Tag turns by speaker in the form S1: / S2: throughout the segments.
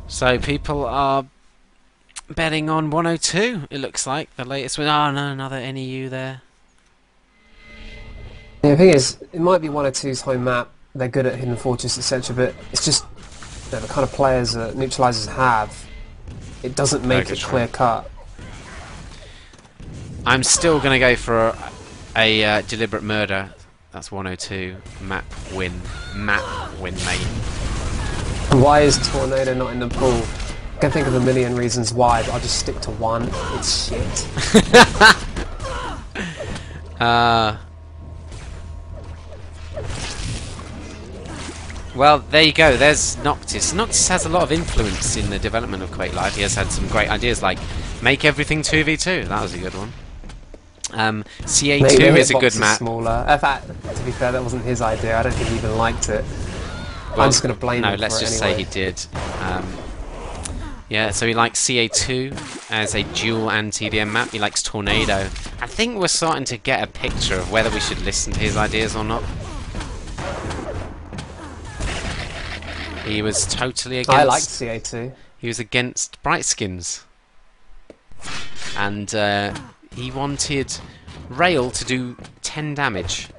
S1: So people are betting on 102, it looks like. The latest win. Oh no, another nEu there.
S2: Yeah, the thing is, it might be 102's home map. They're good at Hidden Fortress, etc. But it's just the kind of players that neutralizers have. It doesn't make it clear cut.
S1: I'm still going to go for a deliberate murder. That's 102. Map win. Map win, mate.
S2: Why is Tornado not in the pool? I can think of a million reasons why, but I'll just stick to one. It's shit.
S1: Well, there you go. There's Noctis. Noctis has a lot of influence in the development of Quake Live. He has had some great ideas, like make everything 2v2. That was a good one. CA2 is a good map.
S2: Smaller. In fact, to be fair, that wasn't his idea. I don't think he even liked it.
S1: Well,
S2: I'm just going to blame him for it.
S1: No, let's just say he did. Yeah, so he likes CA2 as a dual anti-DM map. He likes Tornado. I think we're starting to get a picture of whether we should listen to his ideas or not. He was totally against...
S2: I liked CA2.
S1: He was against Bright Skins. And he wanted Rail to do 10 damage.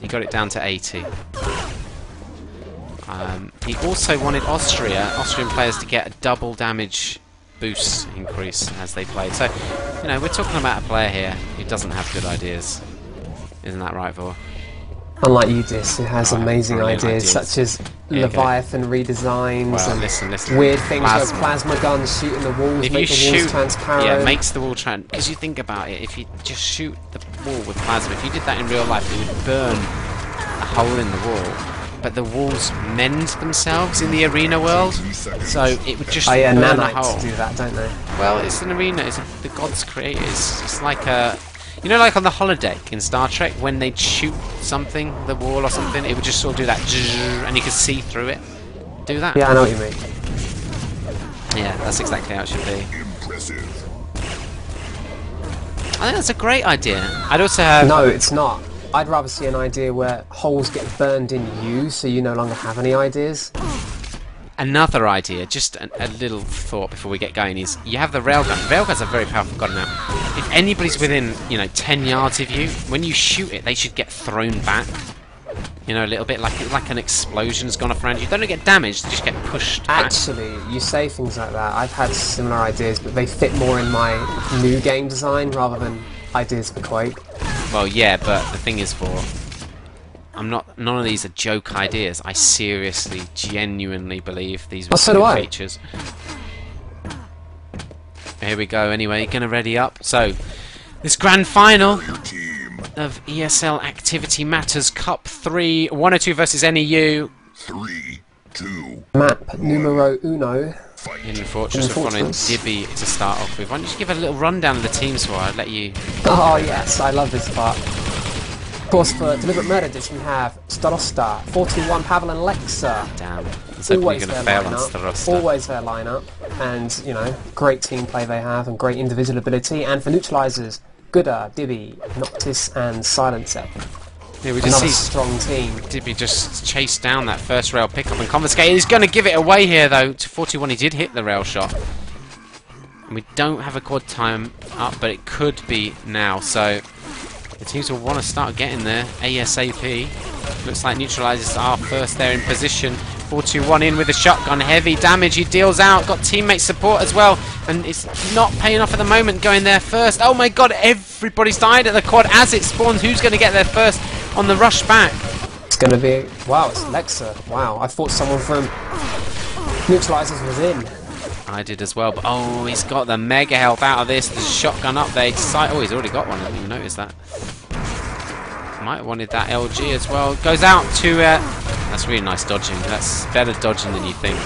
S1: He got it down to 80. He also wanted Austrian players to get a double damage boost increase as they played. So, you know, we're talking about a player here who doesn't have good ideas. Isn't that right, Vor?
S2: Unlike Udis, who has amazing ideas such as Leviathan redesigns and weird things like plasma guns shooting the walls,
S1: if
S2: make the walls transparent.
S1: Yeah, it makes the wall transparent. Because you think about it, if you just shoot the wall with plasma, if you did that in real life, it would burn a hole in the wall. But the walls mend themselves in the arena world, so it would just burn a hole.
S2: Nanites do that, don't they?
S1: Well, it's an arena. It's the gods created. It's like a... You know, like on the holodeck in Star Trek, when they'd shoot something, the wall or something, it would just sort of do that, and you could see through it. Do that.
S2: Yeah, I know what you mean.
S1: Yeah, that's exactly how it should be. I think that's a great idea. I'd also have...
S2: No, it's not. I'd rather see an idea where holes get burned in you, so you no longer have any ideas.
S1: Another idea, just a little thought before we get going, is you have the railgun. Railgun's a very powerful gun now. If anybody's within, 10 yards of you, when you shoot it, they should get thrown back. You know, a little bit like an explosion's gone off around you. They don't get damaged, they just get pushed back.
S2: Actually, you say things like that. I've had similar ideas, but they fit more in my new game design rather than ideas for Quake.
S1: Well, yeah, but the thing is, none of these are joke ideas. I seriously, genuinely believe these were good features. Here we go, anyway, gonna ready up. So, this grand final of ESL Activity Matters Cup 3, 102 versus nEu.
S3: 3, 2,
S2: Map numero uno.
S1: Hidden Fortress, we're following Dibby to start off with. Why don't you just give a little rundown of the teams for I'd let you...
S2: Oh yes, I love this part. Of course, for Deliberate Murder Edition we have Starosta, 421 Pavel and Lexa.
S1: Damn, so you're going to fail on Starosta.
S2: Always their lineup, and great team play they have and great individual ability. And for neutralizers, Gooda, Dibby, Noctis, and Silencer.
S1: Yeah, we just see
S2: strong team.
S1: Dibby just chased down that first rail pickup and confiscate. He's going to give it away here though to 41. He did hit the rail shot. And we don't have a quad time up, but it could be now. So the teams will want to start getting there ASAP. Looks like neutralizers are first there in position. 421 in with a shotgun, heavy damage he deals out. Got teammate support as well, and it's not paying off at the moment. Going there first. Oh my god, everybody's died at the quad as it spawns. Who's going to get there first on the rush back?
S2: It's going to be... Wow, it's Lexa. Wow, I thought someone from neutralizers was in.
S1: I did as well, but oh, he's got the mega health out of this. There's a shotgun up there. Oh, he's already got one. I didn't even notice that. Might have wanted that LG as well. Goes out to... that's really nice dodging. That's better dodging than you think.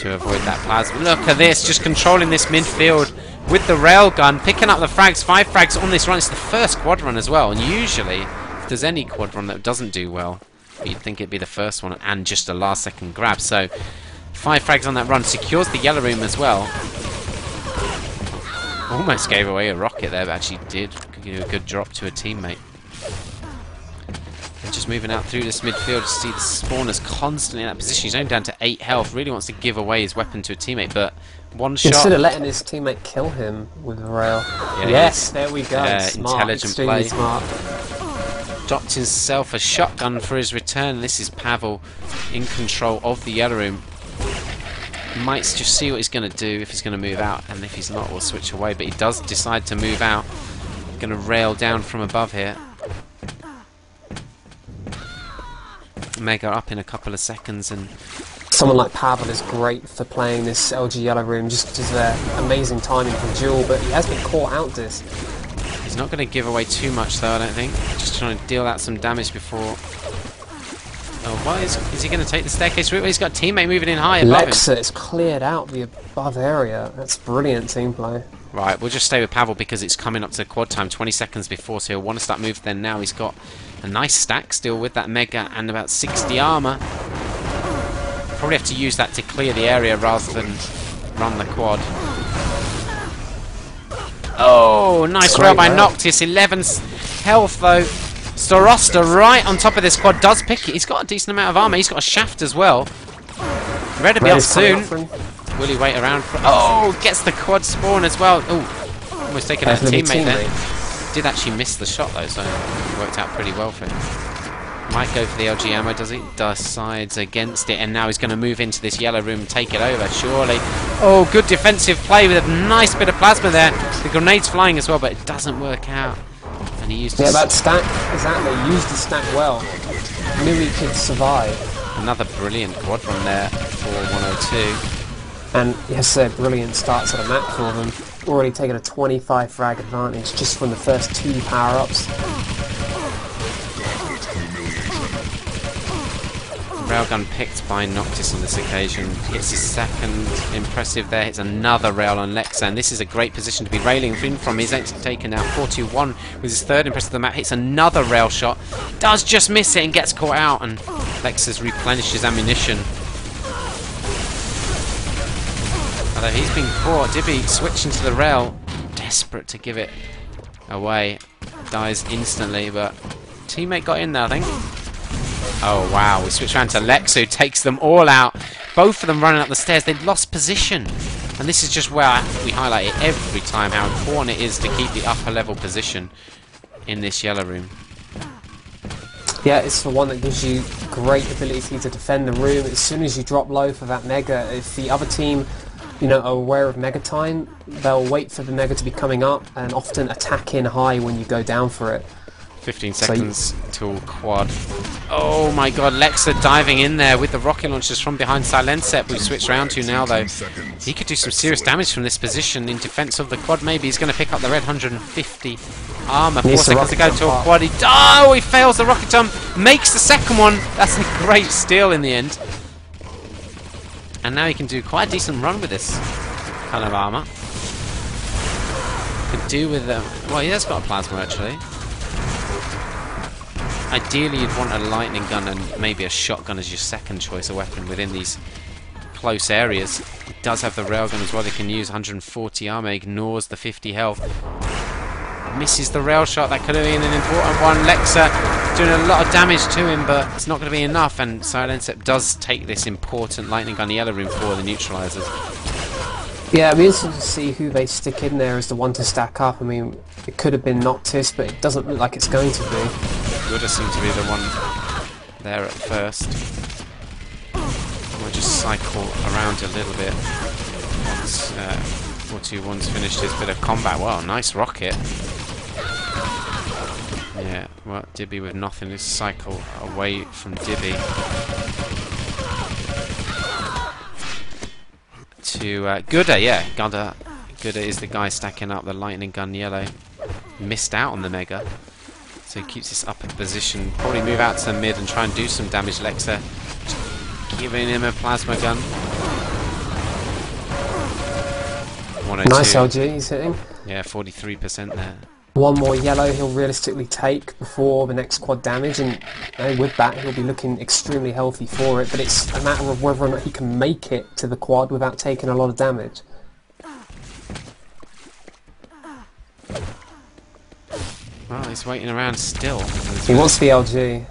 S1: To avoid that plasma. Look at this, just controlling this midfield with the railgun, picking up the frags. 5 frags on this run. It's the first quad run as well, and usually, if there's any quad run that doesn't do well, you'd think it'd be the first one and just a last second grab. So 5 frags on that run, secures the yellow room as well. Almost gave away a rocket there, but actually did give a good drop to a teammate. And just moving out through this midfield. You see the spawners constantly in that position. He's only down to 8 health. Really wants to give away his weapon to a teammate, but one shot.
S2: Instead of letting his teammate kill him with the rail.
S1: Yeah,
S2: yes, there we go. Smart,
S1: intelligent
S2: extremely
S1: play.
S2: smart.
S1: Dropped himself a shotgun for his return. This is Pavel in control of the yellow room. Might just see what he's going to do, if he's going to move out, and if he's not, we'll switch away. But he does decide to move out. Going to rail down from above here. Mega up in a couple of seconds, and
S2: someone like Pavel is great for playing this LG yellow room. Just amazing timing from Duel, but he has been caught out this.
S1: He's not going to give away too much though, I don't think. Just trying to deal out some damage before. Oh, what is he going to take the staircase route? He's got a teammate moving in high above him.
S2: Lexa has cleared out the above area. That's brilliant team play.
S1: Right, we'll just stay with Pavel because it's coming up to quad time 20 seconds before, so he'll want to start moving then now. He's got a nice stack still with that mega and about 60 armor. Probably have to use that to clear the area rather than run the quad. Oh, nice rail by Noctis. 11 health though. Starosta right on top of this quad does pick it. He's got a decent amount of armor. He's got a shaft as well. Ready to be off soon. Will he wait around for... Oh, gets the quad spawn as well. Oh, almost taking out a teammate there. Did actually miss the shot though, so it worked out pretty well for him. Might go for the LG ammo, does he? Decides against it, and now he's going to move into this yellow room and take it over, surely. Oh, good defensive play with a nice bit of plasma there. The grenade's flying as well, but it doesn't work out. And he used his...
S2: that stack, exactly, used the stack well. Knew he could survive.
S1: Another brilliant quad run there for 102.
S2: And yes, a brilliant start to the map for them. Already taken a 25 frag advantage just from the first 2 power-ups.
S1: Railgun picked by Noctis on this occasion. Hits his second, impressive there. Hits another rail on Lexa, and this is a great position to be railing in from. He's actually taken out 4-2-1 with his third impressive of the map. Hits another rail shot. Does just miss it and gets caught out, and Lexa's replenished his ammunition. Although he's been caught, Dibby switching to the rail, desperate to give it away. Dies instantly, but teammate got in there, I think. Oh wow, we switch around to Lexa, who takes them all out. Both of them running up the stairs. They'd lost position. And this is just where we highlight it every time, how important it is to keep the upper level position in this yellow room.
S2: Yeah, it's the one that gives you great ability to defend the room. As soon as you drop low for that mega, if the other team, you know, are aware of mega time, they'll wait for the mega to be coming up and often attack in high when you go down for it.
S1: 15 seconds till quad. Oh my god, Lexa diving in there with the rocket launchers from behind Silencep. We've switched round to now though. He could do some serious damage from this position in defense of the quad. Maybe he's going to pick up the red 150 armor. 4 seconds to go to a quad. He fails the rocket jump, makes the second one. That's a great steal in the end. And now he can do quite a decent run with this kind of armor. Could do with well, he has got a plasma actually. Ideally you'd want a lightning gun and maybe a shotgun as your second choice of weapon within these close areas. He does have the railgun as well, he can use 140 armor, ignores the 50 health. Misses the rail shot, that could have been an important one. Lexa doing a lot of damage to him, but it's not going to be enough, and Silencep does take this important lightning gun yellow room for the neutralizers.
S2: Yeah, it'd be interesting to see who they stick in there as the one to stack up. I mean, it could have been Noctis, but it doesn't look like it's going to be.
S1: Would have seemed to be the one there at first. We'll just cycle around a little bit once 421's finished his bit of combat. Wow, nice rocket. Yeah, well, Dibby with nothing. Let's cycle away from Dibby to Gooda. Yeah, Gooda is the guy stacking up the lightning gun yellow. Missed out on the mega. So he keeps this upper position. Probably move out to the mid and try and do some damage. Lexa giving him a plasma gun. 102.
S2: Nice LG he's hitting.
S1: Yeah, 43% there.
S2: One more yellow he'll realistically take before the next quad damage, and with that he'll be looking extremely healthy for it, but it's a matter of whether or not he can make it to the quad without taking a lot of damage.
S1: Well, he's waiting around still.
S2: He wants the LG.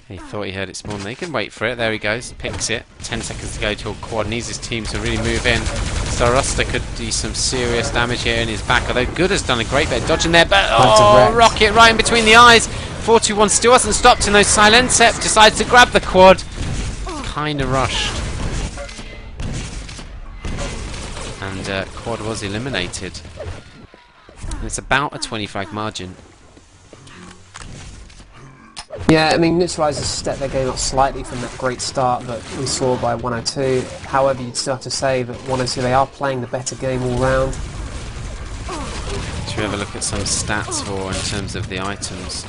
S1: He thought he heard it spawn. He can wait for it. There he goes. Picks it. 10 seconds to go till quad. Needs his team to really move in. Starosta could do some serious damage here in his back. Although Good has done a great bit of dodging there. But oh, rocket right in between the eyes. 4-2-1 still hasn't stopped. And those Silencep decides to grab the quad. Kind of rushed. And quad was eliminated. And it's about a 20 frag margin.
S2: Yeah, I mean, Neutralizers stepped their game up slightly from that great start that we saw by 102. However, you'd still have to say that 102, they are playing the better game all round.
S1: Should we have a look at some stats for in terms of the items?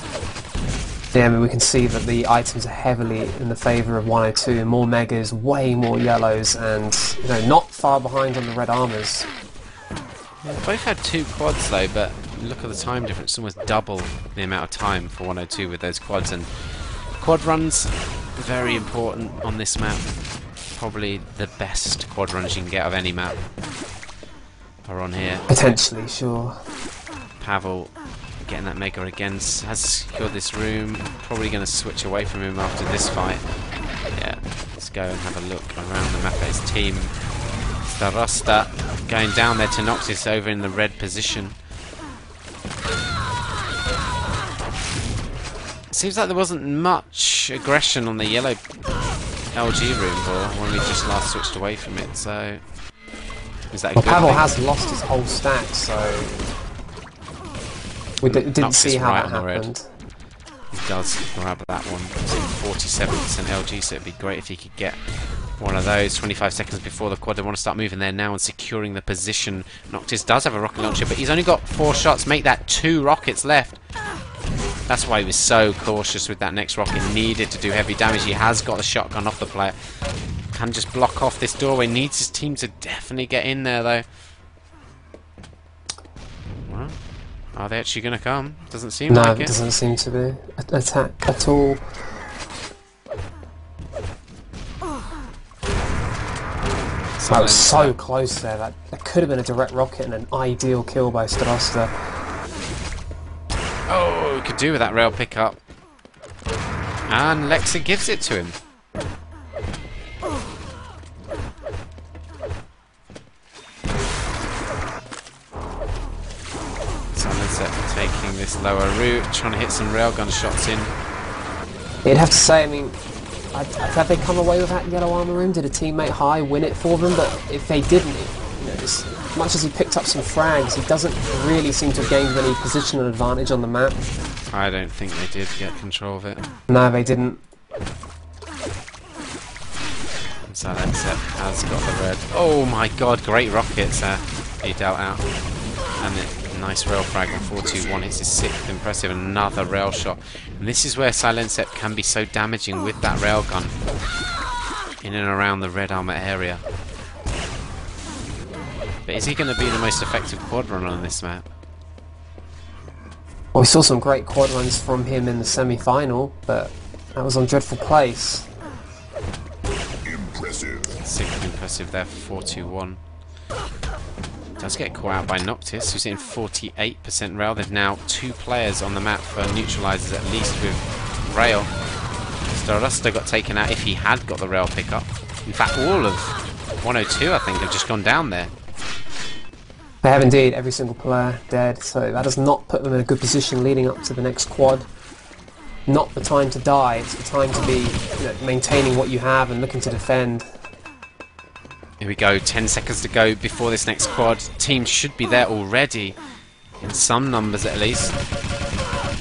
S2: Yeah, I mean, we can see that the items are heavily in the favour of 102. More megas, way more yellows, and not far behind on the red armours.
S1: Yeah, both had 2 quads though, but look at the time difference. It's almost double the amount of time for 102 with those quads. And quad runs, very important on this map. Probably the best quad runs you can get of any map are on here.
S2: Potentially, sure.
S1: Pavel getting that mega again, has secured this room. Probably going to switch away from him after this fight. Yeah, let's go and have a look around the map at his team. Starosta going down there to Noctis over in the red position. Seems like there wasn't much aggression on the yellow LG room ball when we just last switched away from it, so is that a good
S2: Pavel
S1: thing?
S2: has lost his whole stack, so we didn't see how
S1: right
S2: that happened.
S1: He does grab that one. It's in 47% LG, so it'd be great if he could get one of those. 25 seconds before the quad. They want to start moving there now and securing the position. Noctis does have a rocket launcher, but he's only got 4 shots. Make that 2 rockets left. That's why he was so cautious with that next rocket. Needed to do heavy damage. He has got the shotgun off the player. Can just block off this doorway. Needs his team to definitely get in there though. Well, are they actually going to come? Doesn't seem like it.
S2: No, it doesn't seem to be an attack at all. That was so close there. That could have been a direct rocket and an ideal kill by Starosta.
S1: Oh, could do with that rail pickup. And Lexa gives it to him. Silencep taking this lower route, trying to hit some railgun shots in.
S2: You'd have to say, I mean, had they come away with that yellow armor room, did a teammate high win it for them? But if they didn't, as much as he picked up some frags, he doesn't really seem to have gained any positional advantage on the map.
S1: I don't think they did get control of it.
S2: No, they didn't.
S1: Silencep has got the red. Oh my god, great rockets he dealt out. And a nice rail frag on 421. It's his 6th impressive. Another rail shot. And this is where Silencep can be so damaging with that railgun in and around the red armor area. But is he going to be the most effective quad runner on this map?
S2: Well, we saw some great quad runs from him in the semi-final, but that was on dreadful place.
S3: Impressive.
S1: 6th impressive there for 421. Does get caught out by Noctis, who's in 48% rail. There's now 2 players on the map for neutralizers at least with rail. Starosta got taken out if he had got the rail pickup. In fact, all of 102 I think have just gone down there.
S2: They have indeed, every single player dead, so that does not put them in a good position leading up to the next quad. Not the time to die, it's the time to be maintaining what you have and looking to defend.
S1: Here we go, 10 seconds to go before this next quad. Team should be there already, in some numbers at least.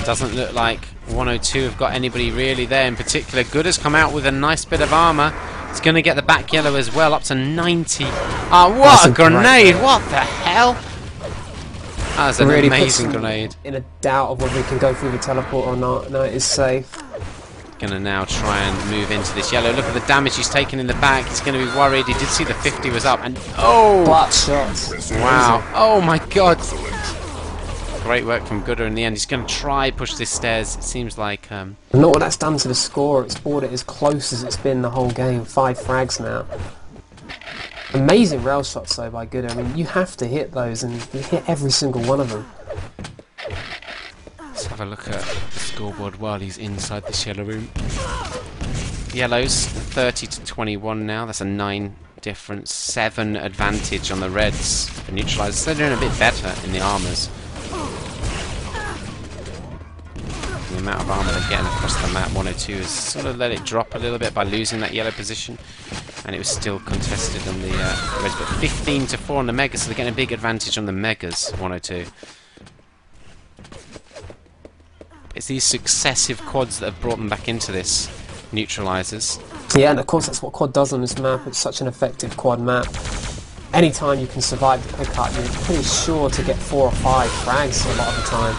S1: Doesn't look like 102 have got anybody really there in particular. Good has come out with a nice bit of armour. It's going to get the back yellow as well, up to 90. Ah, what a grenade! What the hell? That was an
S2: really
S1: amazing grenade.
S2: In a doubt of whether we can go through the teleport or not. No, it is safe.
S1: Gonna now try and move into this yellow. Look at the damage he's taken in the back. He's gonna be worried. He did see the 50 was up, and oh!
S2: Butt shots.
S1: Wow! Oh my god! Great work from Gooder in the end. He's gonna try push this stairs. It seems like
S2: Not what that's done to the score. It's brought it as close as it's been the whole game. 5 frags now. Amazing rail shots though by Gooder. I mean, you have to hit those, and you hit every single one of them.
S1: Let's have a look at the scoreboard while he's inside this yellow room. yellows 30 to 21 now. That's a 9 difference, 7 advantage on the reds for neutralizers. They're doing a bit better in the armors. The amount of armor they're getting across the map, 102, has sort of let it drop a little bit by losing that yellow position, and it was still contested on the reds, but 15 to 4 on the megas, so they're getting a big advantage on the megas, 102. It's these successive quads that have brought them back into this, neutralizers.
S2: Yeah, and of course that's what quad does on this map. It's such an effective quad map. Anytime you can survive the pickup, you're pretty sure to get 4 or 5 frags a lot of the time.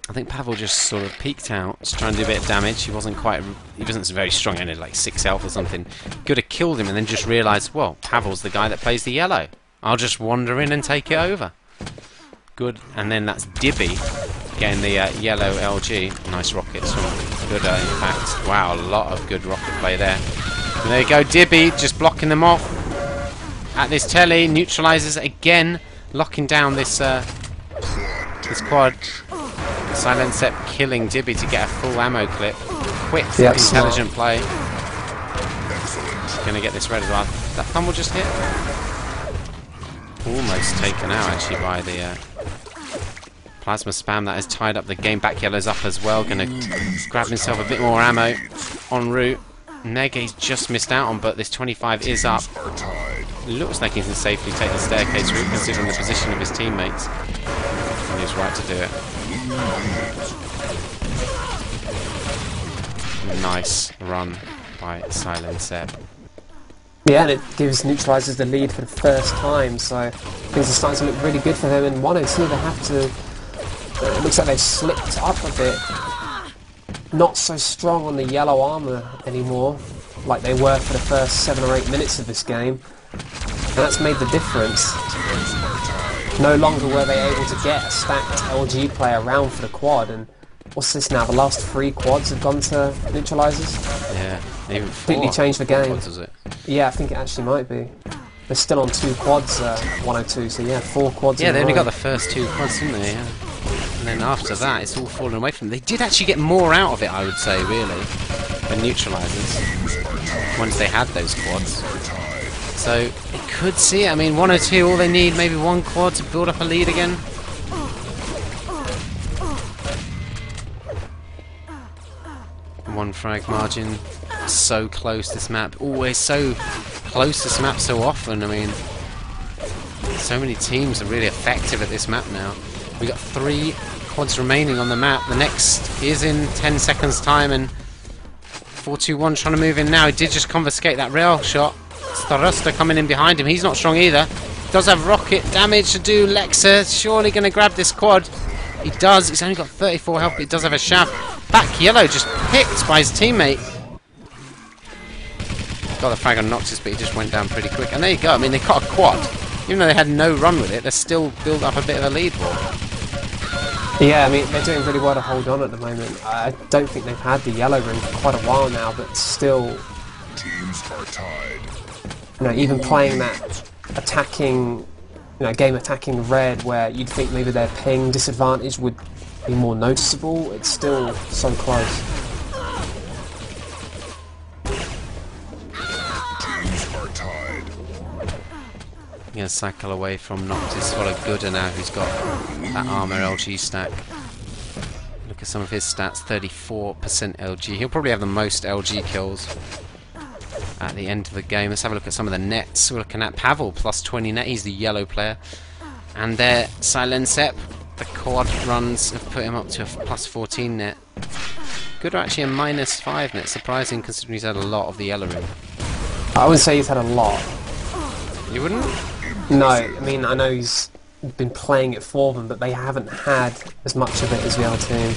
S1: I think Pavel just sort of peeked out, just trying to do a bit of damage. He wasn't very strong, ended like 6 health or something. Could have killed him and then just realised, well, Pavel's the guy that plays the yellow. I'll just wander in and take it over. Good, and then that's Dibby getting the yellow LG. Nice rockets from good, in fact. Wow, a lot of good rocket play there. And there you go, Dibby just blocking them off. At this telly, neutralizes again, locking down this this quad. Silent Sep killing Dibby to get a full ammo clip. Quick, intelligent play. Gonna get this red as well. That fumble just hit. Almost taken out actually by the plasma spam. That has tied up the game. Back yellow's up as well. Gonna grab himself a bit more ammo en route. Mega he's just missed out on, but this 25 is up. Looks like he can safely take the staircase route considering the position of his teammates. And he's right to do it. Nice run by Silent Sep.
S2: Yeah, and it gives neutralizers the lead for the first time, so things are starting to look really good for them. In 102 they have to... It looks like they've slipped up a bit. Not so strong on the yellow armour anymore, like they were for the first 7 or 8 minutes of this game. And that's made the difference. No longer were they able to get a stacked LG player around for the quad, and what's this now? The last 3 quads have gone to neutralizers?
S1: Yeah, even 4.
S2: Completely changed the game.
S1: Quads, is it?
S2: Yeah, I think it actually might be. They're still on 2 quads, 102, so yeah, 4 quads.
S1: Yeah, they only got the first 2 quads, didn't they? Yeah. And then after that, it's all fallen away from them. They did actually get more out of it, I would say, really, than neutralizers, once they had those quads. So, it could see it. I mean, 102, all they need, maybe 1 quad to build up a lead again. One frag margin. So close, this map. Always so close, this map, so often. I mean, so many teams are really effective at this map now. We've got 3 quads remaining on the map. The next is in 10 seconds time, and 421 trying to move in now. He did just confiscate that rail shot. Starosta coming in behind him. He's not strong either. Does have rocket damage to do. Lexa surely going to grab this quad. He does. He's only got 34 health, but he does have a shaft. Back yellow just picked by his teammate. Got the frag on Noctis, but he just went down pretty quick. And there you go. I mean, they got a quad. Even though they had no run with it, they're still built up a bit of a lead war.
S2: Yeah, I mean, they're doing really well to hold on at the moment. I don't think they've had the yellow ring for quite a while now, but still...
S3: Teams are tied.
S2: You know, even playing that attacking, game attacking red, where you'd think maybe their ping disadvantage would be more noticeable, it's still so close.
S3: Teams are tied.
S1: Gonna cycle away from Noctis. What a gooder now who's got that armor LG stack. Look at some of his stats, 34% LG. He'll probably have the most LG kills at the end of the game. Let's have a look at some of the nets. We're looking at Pavel, plus 20 net. He's the yellow player. And there, Silent Sep, the quad runs have put him up to a plus 14 net. Good, or actually a minus 5 net. Surprising considering he's had a lot of the yellow ring.
S2: I wouldn't say he's had a lot.
S1: You wouldn't?
S2: No, I mean, I know he's been playing it for them, but they haven't had as much of it as the other team.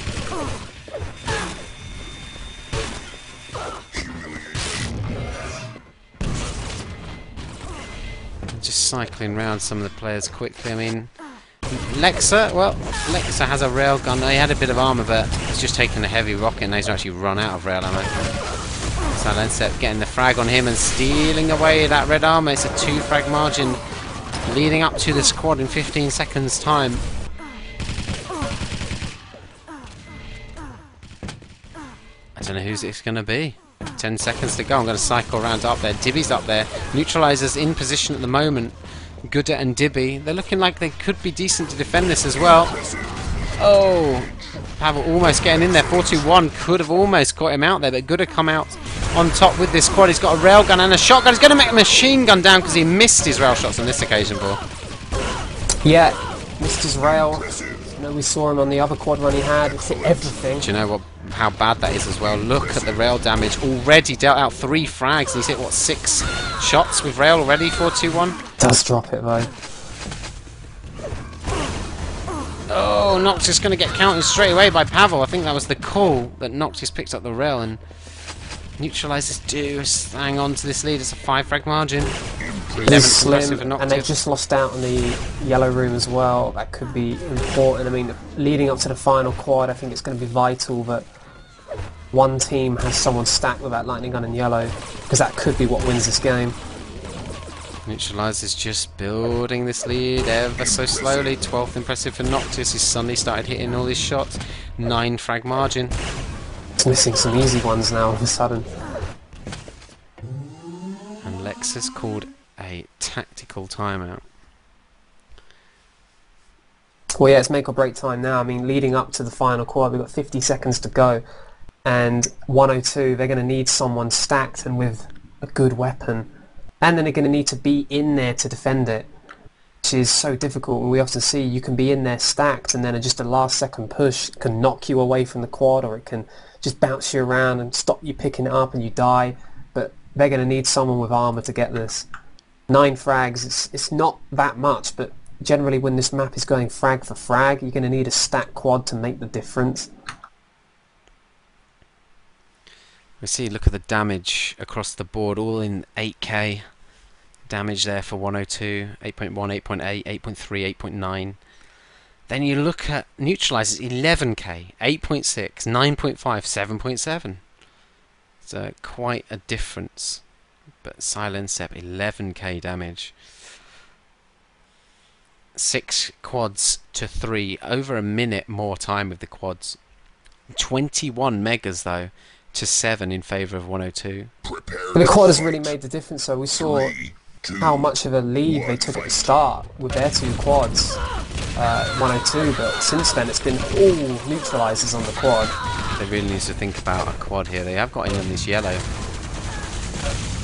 S1: Just cycling around some of the players quickly. I mean, Lexa, well, Lexa has a railgun. He had a bit of armor, but he's just taken a heavy rocket, and he's actually run out of rail ammo. Silent Sep getting the frag on him and stealing away that red armor. It's a 2 frag margin leading up to the squad in 15 seconds time. don't know who's it's going to be. 10 seconds to go. I'm going to cycle around up there. Dibby's up there. Neutralizer's in position at the moment. Gooder and Dibby. They're looking like they could be decent to defend this as well. Oh, Pavel almost getting in there. 4-2-1 could have almost got him out there, but Gooder come out on top with this quad. He's got a railgun and a shotgun. He's going to make a machine gun down because he missed his rail shots on this occasion, Paul.
S2: Yeah, missed his rail. You know, we saw him on the other quad run he had. It's hit everything.
S1: Do you know what? How bad that is as well? Look at the rail damage. Already dealt out 3 frags. He's hit, what, 6 shots with rail already? 4-2-1.
S2: Does drop it, though.
S1: Oh, Noctis going to get counted straight away by Pavel. I think that was the call that Noctis picked up the rail and neutralizes do hang on to this lead. It's a 5 frag margin. 11th
S2: Slim, and they've just lost out on the yellow room as well. That could be important. I mean, leading up to the final quad, I think it's going to be vital that one team has someone stacked with that lightning gun in yellow, because that could be what wins this game.
S1: Neutralizer's just building this lead ever so slowly. 12th impressive for Noctis. He's suddenly started hitting all his shots. 9 frag margin.
S2: It's missing some easy ones now all of a sudden.
S1: And Lex has called a tactical timeout.
S2: Well, yeah, it's make or break time now. I mean, leading up to the final quad, we've got 50 seconds to go. And 102, they're going to need someone stacked and with a good weapon. And then they're going to need to be in there to defend it, which is so difficult. And we often see you can be in there stacked and then just a last second push can knock you away from the quad, or it can just bounce you around and stop you picking it up and you die. But they're going to need someone with armor to get this. 9 frags, it's not that much, but generally when this map is going frag for frag, you're going to need a stacked quad to make the difference.
S1: We see, look at the damage across the board, all in 8k. Damage there for 102, 8.1, 8.8, 8.3, 8.9. Then you look at neutralizers, 11k, 8.6, 9.5, 7.7. So quite a difference. But Silent Sep, 11k damage. 6 quads to 3, over a minute more time with the quads. 21 megas though to 7 in favour of 102.
S2: But the quad has really made the difference, so we saw how much of a lead they took at the start with their 2 quads, 102, but since then it's been all neutralizers on the quad.
S1: They really need to think about a quad here. They have got in on this yellow.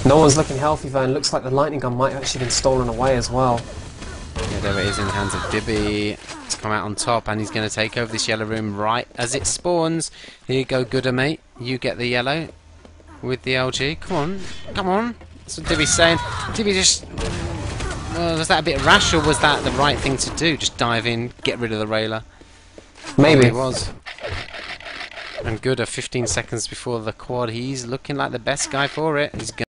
S2: No one's looking healthy though, and looks like the lightning gun might have actually been stolen away as well.
S1: Yeah, there it is in the hands of Dibby. It's come out on top, and he's going to take over this yellow room right as it spawns. Here you go, Gooder, mate. You get the yellow with the LG. Come on, come on. That's what Dibby's saying. Dibby just... was that a bit rash, or was that the right thing to do? Just dive in, get rid of the railer?
S2: Maybe.
S1: It was. And Gooder, 15 seconds before the quad, he's looking like the best guy for it. He's